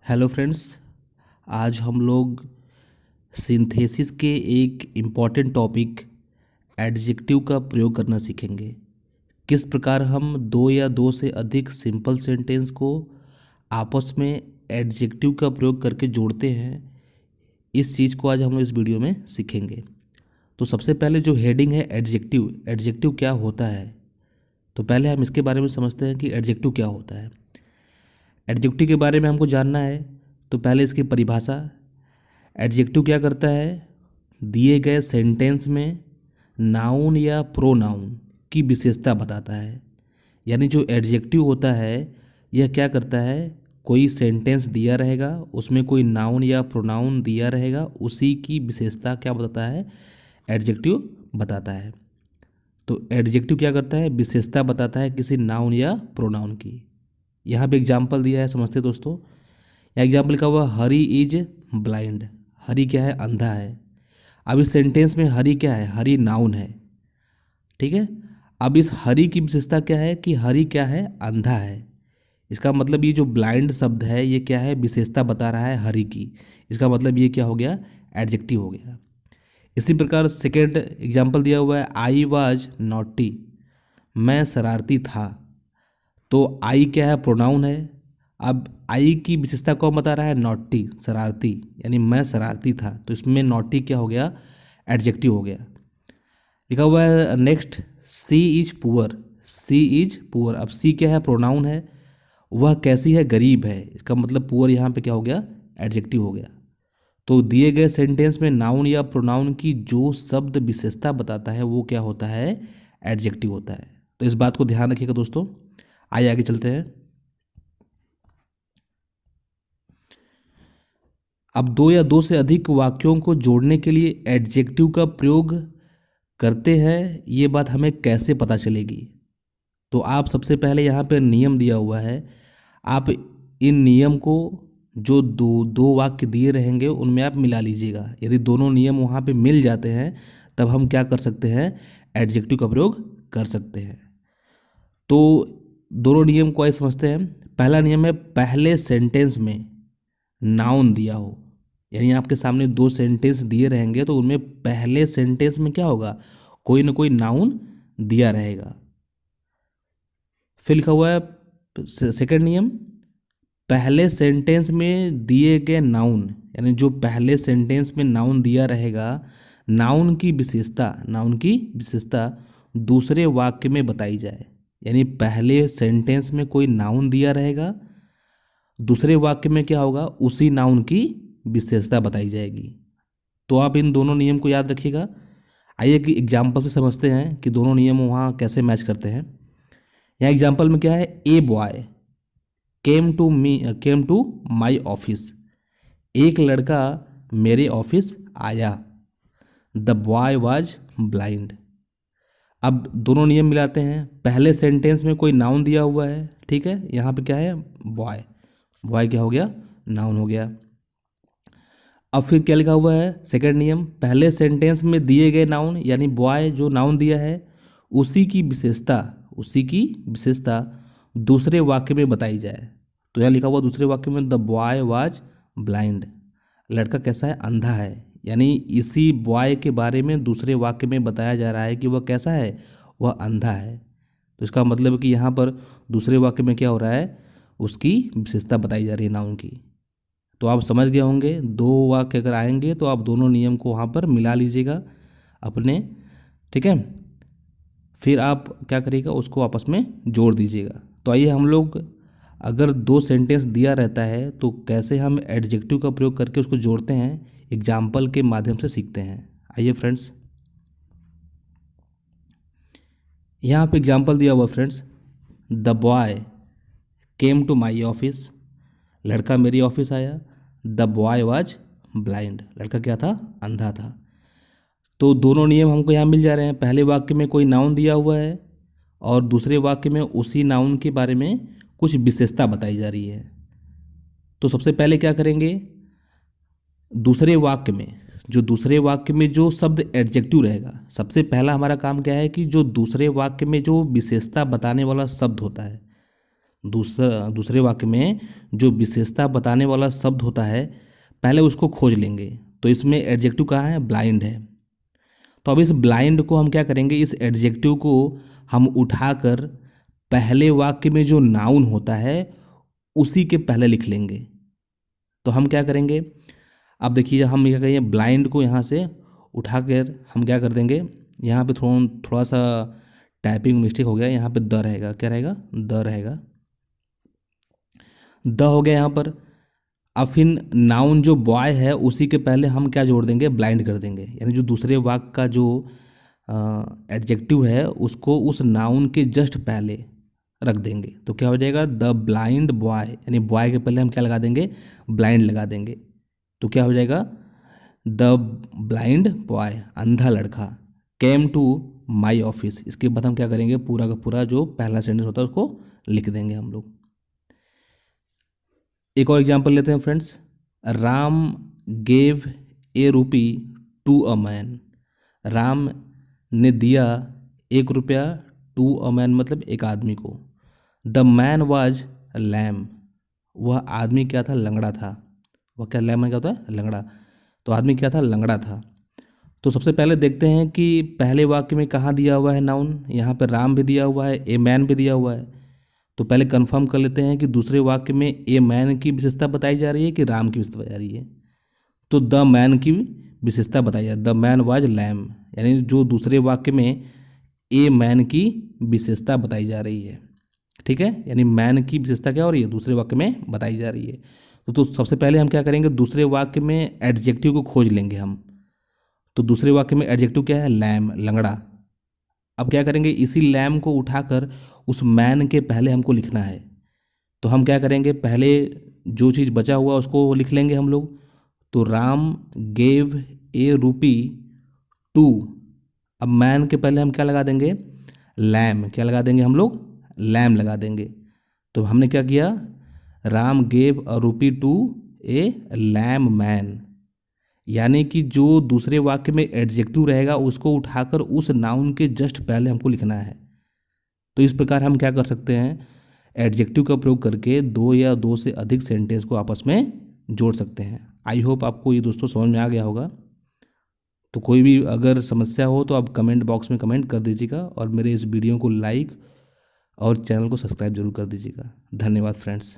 Hello friends. आज हम लोग सिंथेसिस के एक इम्पॉर्टेंट टॉपिक एडजेक्टिव का प्रयोग करना सीखेंगे। किस प्रकार हम दो या दो से अधिक सिंपल सेंटेंस को आपस में एडजेक्टिव का प्रयोग करके जोड़ते हैं, इस चीज़ को आज हम लोग इस वीडियो में सीखेंगे। तो सबसे पहले जो हेडिंग है एडजेक्टिव, एडजेक्टिव क्या होता है, तो पहले हम इसके बारे में समझते हैं कि एडजेक्टिव क्या होता है। एडजेक्टिव के बारे में हमको जानना है तो पहले इसकी परिभाषा। एडजेक्टिव क्या करता है, दिए गए सेंटेंस में नाउन या प्रोनाउन की विशेषता बताता है। यानी जो एडजेक्टिव होता है यह क्या करता है, कोई सेंटेंस दिया रहेगा, उसमें कोई नाउन या प्रोनाउन दिया रहेगा, उसी की विशेषता क्या बताता है, एडजेक्टिव बताता है। तो एडजेक्टिव क्या करता है, विशेषता बताता है किसी नाउन या प्रोनाउन की। यहाँ पे एग्जाम्पल दिया है, समझते दोस्तों। यहाँ एग्जाम्पल लिखा हुआ हरी इज ब्लाइंड। हरी क्या है, अंधा है। अब इस सेंटेंस में हरी क्या है, हरी नाउन है, ठीक है। अब इस हरी की विशेषता क्या है कि हरी क्या है, अंधा है। इसका मतलब ये जो ब्लाइंड शब्द है ये क्या है, विशेषता बता रहा है हरी की। इसका मतलब ये क्या हो गया, एडजेक्टिव हो गया। इसी प्रकार सेकेंड एग्जाम्पल दिया हुआ है आई वाज नॉटी, मैं शरारती था। तो आई क्या है, प्रोनाउन है। अब आई की विशेषता कौन बता रहा है, नॉटी, शरारती, यानी मैं शरारती था। तो इसमें नॉटी क्या हो गया, एडजेक्टिव हो गया। लिखा हुआ है next she is poor, she is poor. अब सी क्या है, प्रोनाउन है। वह कैसी है, गरीब है। इसका मतलब पुअर यहाँ पे क्या हो गया, एडजेक्टिव हो गया। तो दिए गए सेंटेंस में नाउन या प्रोनाउन की जो शब्द विशेषता बताता है वो क्या होता है, एडजेक्टिव होता है। तो इस बात को ध्यान रखिएगा दोस्तों। आइए आगे चलते हैं। अब दो या दो से अधिक वाक्यों को जोड़ने के लिए एडजेक्टिव का प्रयोग करते हैं, ये बात हमें कैसे पता चलेगी। तो आप सबसे पहले यहाँ पे नियम दिया हुआ है, आप इन नियम को जो दो दो वाक्य दिए रहेंगे उनमें आप मिला लीजिएगा। यदि दोनों नियम वहाँ पे मिल जाते हैं तब हम क्या कर सकते हैं, एडजेक्टिव का प्रयोग कर सकते हैं। तो दोनों नियम को आइए समझते हैं। पहला नियम है, पहले सेंटेंस में नाउन दिया हो। यानी आपके सामने दो सेंटेंस दिए रहेंगे तो उनमें पहले सेंटेंस में क्या होगा, कोई ना कोई नाउन दिया रहेगा। फिर लिखा हुआ है सेकंड नियम, पहले सेंटेंस में दिए गए नाउन, यानी जो पहले सेंटेंस में नाउन दिया रहेगा, नाउन की विशेषता, नाउन की विशेषता दूसरे वाक्य में बताई जाए। यानी पहले सेंटेंस में कोई नाउन दिया रहेगा, दूसरे वाक्य में क्या होगा, उसी नाउन की विशेषता बताई जाएगी। तो आप इन दोनों नियम को याद रखिएगा। आइए कि एग्जाम्पल से समझते हैं कि दोनों नियम वहाँ कैसे मैच करते हैं। यहाँ एग्जाम्पल में क्या है, a boy came to my office. एक लड़का मेरे ऑफिस आया। The boy was blind. अब दोनों नियम मिलाते हैं। पहले सेंटेंस में कोई नाउन दिया हुआ है, ठीक है। यहाँ पे क्या है, बॉय, बॉय क्या हो गया, नाउन हो गया। अब फिर क्या लिखा हुआ है, सेकंड नियम, पहले सेंटेंस में दिए गए नाउन यानी बॉय जो नाउन दिया है उसी की विशेषता, उसी की विशेषता दूसरे वाक्य में बताई जाए। तो यहाँ लिखा हुआ दूसरे वाक्य में, द बॉय वाज ब्लाइंड, लड़का कैसा है, अंधा है। यानी इसी बॉय के बारे में दूसरे वाक्य में बताया जा रहा है कि वह कैसा है, वह अंधा है। तो इसका मतलब है कि यहाँ पर दूसरे वाक्य में क्या हो रहा है, उसकी विशेषता बताई जा रही है नाउन की। तो आप समझ गए होंगे, दो वाक्य अगर आएंगे तो आप दोनों नियम को वहाँ पर मिला लीजिएगा अपने, ठीक है। फिर आप क्या करिएगा, उसको आपस में जोड़ दीजिएगा। तो आइए हम लोग, अगर दो सेंटेंस दिया रहता है तो कैसे हम एडजेक्टिव का प्रयोग करके उसको जोड़ते हैं, एग्जाम्पल के माध्यम से सीखते हैं। आइए फ्रेंड्स, यहाँ पे एग्जाम्पल दिया हुआ friends, the boy came to my office, लड़का मेरी ऑफिस आया। द बॉय वाज ब्लाइंड, लड़का क्या था, अंधा था। तो दोनों नियम हमको यहाँ मिल जा रहे हैं। पहले वाक्य में कोई नाउन दिया हुआ है और दूसरे वाक्य में उसी नाउन के बारे में कुछ विशेषता बताई जा रही है। तो सबसे पहले क्या करेंगे, दूसरे वाक्य में जो शब्द एडजेक्टिव रहेगा, सबसे पहला हमारा काम क्या है कि जो दूसरे वाक्य में जो विशेषता बताने वाला शब्द होता है, दूसरे वाक्य में जो विशेषता बताने वाला शब्द होता है पहले उसको खोज लेंगे। तो इसमें एडजेक्टिव कहाँ है, ब्लाइंड है। तो अब इस ब्लाइंड को हम क्या करेंगे, इस एडजेक्टिव को हम उठाकर पहले वाक्य में जो नाउन होता है उसी के पहले लिख लेंगे। तो हम क्या करेंगे, अब देखिए हम क्या करेंगे, ब्लाइंड को यहाँ से उठाकर हम क्या कर देंगे, यहाँ पे थोड़ा सा टाइपिंग मिस्टेक हो गया, यहाँ पे द रहेगा, क्या रहेगा, द रहेगा, द हो गया यहाँ पर। अब फिर नाउन जो बॉय है उसी के पहले हम क्या जोड़ देंगे, ब्लाइंड कर देंगे, यानी जो दूसरे वाक्य का जो एडजेक्टिव है उसको उस नाउन के जस्ट पहले रख देंगे। तो क्या हो जाएगा, द ब्लाइंड बॉय, यानी बॉय के पहले हम क्या लगा देंगे, ब्लाइंड लगा देंगे। तो क्या हो जाएगा, द ब्लाइंड बॉय, अंधा लड़का, केम टू माई ऑफिस। इसके बाद हम क्या करेंगे, पूरा का पूरा जो पहला सेंटेंस होता है उसको लिख देंगे हम लोग। एक और एग्जांपल लेते हैं फ्रेंड्स, राम गेव ए रूपी टू अ मैन। राम ने दिया 1 रुपया टू अ मैन, मतलब एक आदमी को। द मैन वाज लैम, वह आदमी क्या था, लंगड़ा था। वह क्या, लैम क्या होता है, लंगड़ा। तो आदमी क्या था, लंगड़ा था। तो सबसे पहले देखते हैं कि पहले वाक्य में कहाँ दिया हुआ है नाउन, यहाँ पर राम भी दिया हुआ है, ए मैन भी दिया हुआ है। तो पहले कंफर्म कर लेते हैं कि दूसरे वाक्य में ए मैन की विशेषता बताई जा रही है कि राम की विशेषता बताई जा रही है। तो द मैन की विशेषता बताई जाए, द मैन वाज लैम, यानी जो दूसरे वाक्य में ए मैन की विशेषता बताई जा रही है। ठीक है, यानी मैन की विशेषता क्या हो रही है, दूसरे वाक्य में बताई जा रही है। तो सबसे पहले हम क्या करेंगे, दूसरे वाक्य में एडजेक्टिव को खोज लेंगे हम। तो दूसरे वाक्य में एडजेक्टिव क्या है, लैम, लंगड़ा। अब क्या करेंगे, इसी लैम को उठाकर उस मैन के पहले हमको लिखना है। तो हम क्या करेंगे, पहले जो चीज़ बचा हुआ उसको लिख लेंगे हम लोग। तो राम गेव ए रूपी टू, अब मैन के पहले हम क्या लगा देंगे, लैम, क्या लगा देंगे हम लोग, लैम लगा देंगे। तो हमने क्या किया, राम गेव अ रूपी टू ए लैम मैन, यानी कि जो दूसरे वाक्य में एडजेक्टिव रहेगा उसको उठाकर उस नाउन के जस्ट पहले हमको लिखना है। तो इस प्रकार हम क्या कर सकते हैं, एडजेक्टिव का प्रयोग करके दो या दो से अधिक सेंटेंस को आपस में जोड़ सकते हैं। आई होप आपको ये दोस्तों समझ में आ गया होगा। तो कोई भी अगर समस्या हो तो आप कमेंट बॉक्स में कमेंट कर दीजिएगा और मेरे इस वीडियो को लाइक और चैनल को सब्सक्राइब जरूर कर दीजिएगा। धन्यवाद फ्रेंड्स।